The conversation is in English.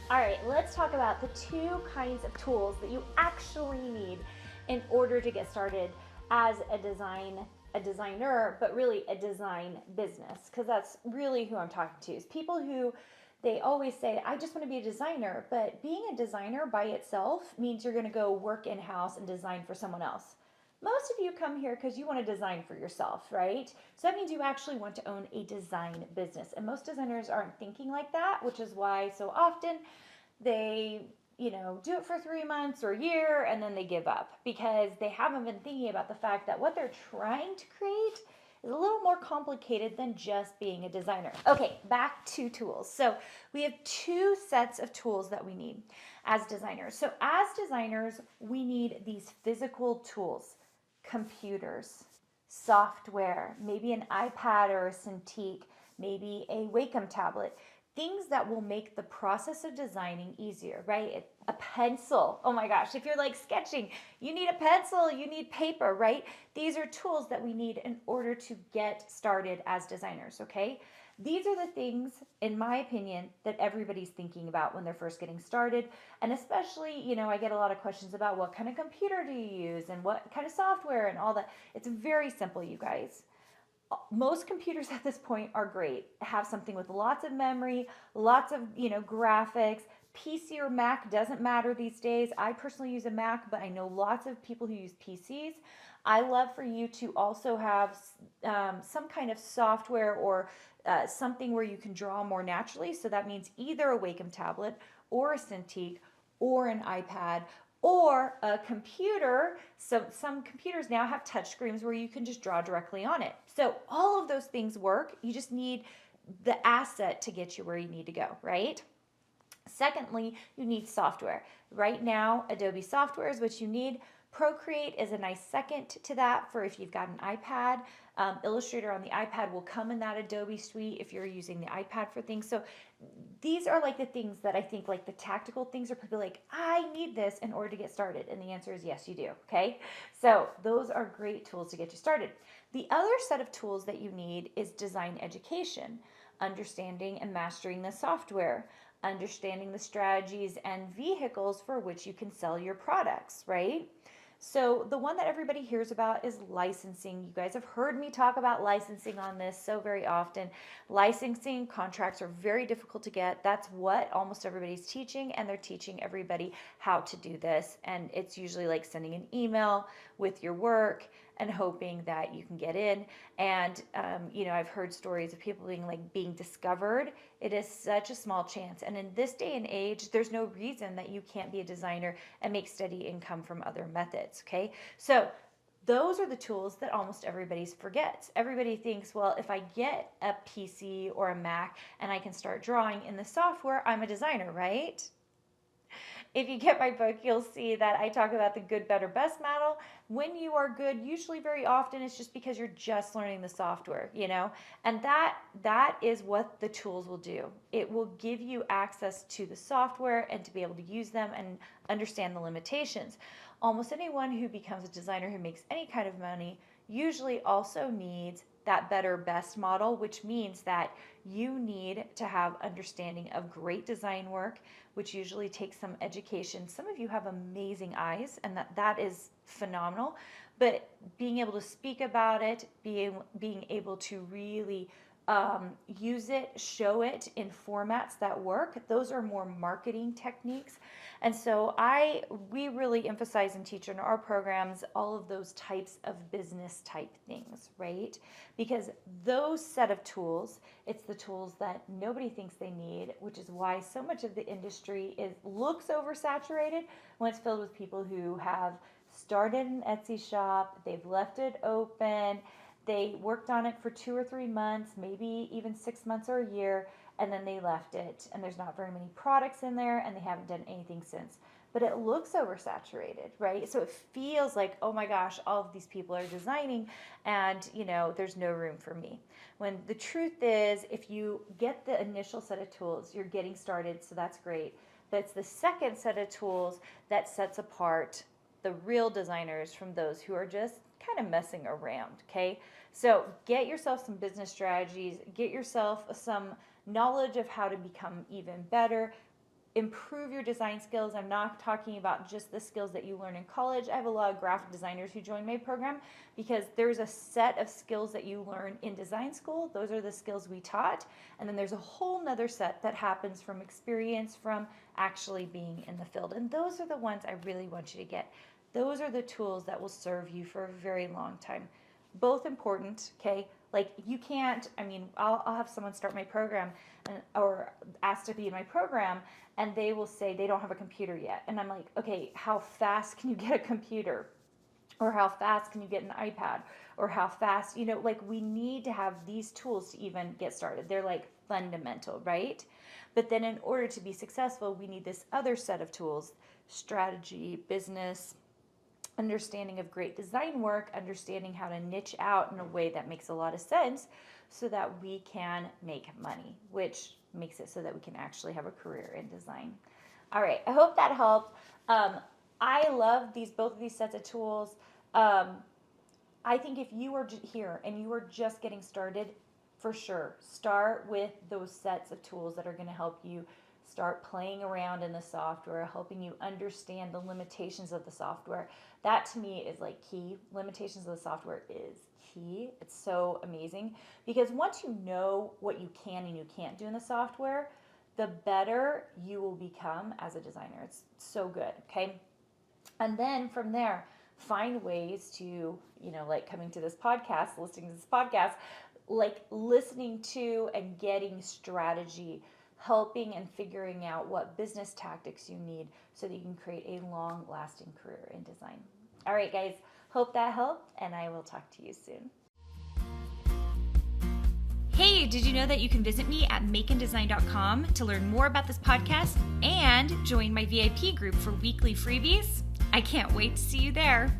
All right, let's talk about the two kinds of tools that you actually need in order to get started as a designer, but really a design business, because that's really who I'm talking to. Is people who they always say, I just want to be a designer, but being a designer by itself means you're going to go work in-house and design for someone else. Most of you come here because you want to design for yourself, right? So that means you actually want to own a design business. And most designers aren't thinking like that, which is why so often they do it for 3 months or a year and then they give up because they haven't been thinking about the fact that what they're trying to create is a little more complicated than just being a designer. Okay, back to tools. So we have two sets of tools that we need as designers. So as designers, we need these physical tools: computers, software, maybe an iPad or a Cintiq, maybe a Wacom tablet, things that will make the process of designing easier, right? A pencil. Oh my gosh, if you're like sketching, you need a pencil, you need paper, right? These are tools that we need in order to get started as designers, okay? These are the things, in my opinion, that everybody's thinking about when they're first getting started. And especially, I get a lot of questions about what kind of computer do you use and what kind of software and all that. It's very simple, you guys. Most computers at this point are great. Have something with lots of memory, lots of, graphics. PC or Mac doesn't matter these days. I personally use a Mac, but I know lots of people who use PCs. I love for you to also have some kind of software or something where you can draw more naturally. So that means either a Wacom tablet or a Cintiq or an iPad or a computer. So some computers now have touch screens where you can just draw directly on it. So all of those things work. You just need the asset to get you where you need to go, right? Secondly, you need software. Right now, Adobe software is what you need. Procreate is a nice second to that for if you've got an iPad. Illustrator on the iPad will come in that Adobe suite if you're using the iPad for things. So these are like the things that I think, like the tactical things, are people like, I need this in order to get started. And the answer is yes, you do. Okay. So those are great tools to get you started. The other set of tools that you need is design education, understanding and mastering the software, understanding the strategies and vehicles for which you can sell your products, right? So the one that everybody hears about is licensing. You guys have heard me talk about licensing on this so very often. Licensing contracts are very difficult to get. That's what almost everybody's teaching, and they're teaching everybody how to do this. And it's usually like sending an email with your work and hoping that you can get in. And I've heard stories of people being discovered. It is such a small chance. And in this day and age, there's no reason that you can't be a designer and make steady income from other methods. Okay, so those are the tools that almost everybody forgets. Everybody thinks, well, if I get a PC or a Mac and I can start drawing in the software, I'm a designer, right? If you get my book, you'll see that I talk about the good, better, best model. When you are good, usually very often it's just because you're just learning the software, and that is what the tools will do. It will give you access to the software and to be able to use them and understand the limitations. Almost anyone who becomes a designer who makes any kind of money usually also needs that better best model, which means that you need to have understanding of great design work, which usually takes some education. Some of you have amazing eyes, and that is phenomenal, but being able to speak about it, being able to really use it, show it in formats that work, those are more marketing techniques. And so we really emphasize and teach in our programs all of those types of business type things, right? Because those set of tools, it's the tools that nobody thinks they need, which is why so much of the industry looks oversaturated when it's filled with people who have started an Etsy shop, they've left it open, they worked on it for 2 or 3 months, maybe even 6 months or a year, and then they left it, and there's not very many products in there, and they haven't done anything since. But it looks oversaturated, right? So it feels like, oh my gosh, all of these people are designing, and there's no room for me. When the truth is, if you get the initial set of tools, you're getting started, so that's great. But it's the second set of tools that sets apart the real designers from those who are just kind of messing around, okay? So get yourself some business strategies, get yourself some knowledge of how to become even better. improve your design skills. I'm not talking about just the skills that you learn in college. I have a lot of graphic designers who join my program because there's a set of skills that you learn in design school. Those are the skills we taught. And then there's a whole nother set that happens from experience, from actually being in the field. And those are the ones I really want you to get. Those are the tools that will serve you for a very long time. Both important, okay? Like you can't, I'll have someone start my program or ask to be in my program, and they will say they don't have a computer yet. And I'm like, okay, how fast can you get a computer? Or how fast can you get an iPad? Or how fast, like we need to have these tools to even get started. They're like fundamental, right? But then in order to be successful, we need this other set of tools: strategy, business, understanding of great design work, understanding how to niche out in a way that makes a lot of sense so that we can make money, which makes it so that we can actually have a career in design. All right, I hope that helped. I love both of these sets of tools. I think if you are here and you are just getting started, for sure, start with those sets of tools that are going to help you start playing around in the software, helping you understand the limitations of the software. That to me is like key. Limitations of the software is key. It's so amazing because once you know what you can and you can't do in the software, the better you will become as a designer. It's so good, okay? And then from there, find ways to, like coming to this podcast, listening to this podcast, like listening to and getting strategy, helping and figuring out what business tactics you need so that you can create a long-lasting career in design. All right, guys, hope that helped, and I will talk to you soon. Hey, did you know that you can visit me at makeanddesign.com to learn more about this podcast and join my VIP group for weekly freebies? I can't wait to see you there.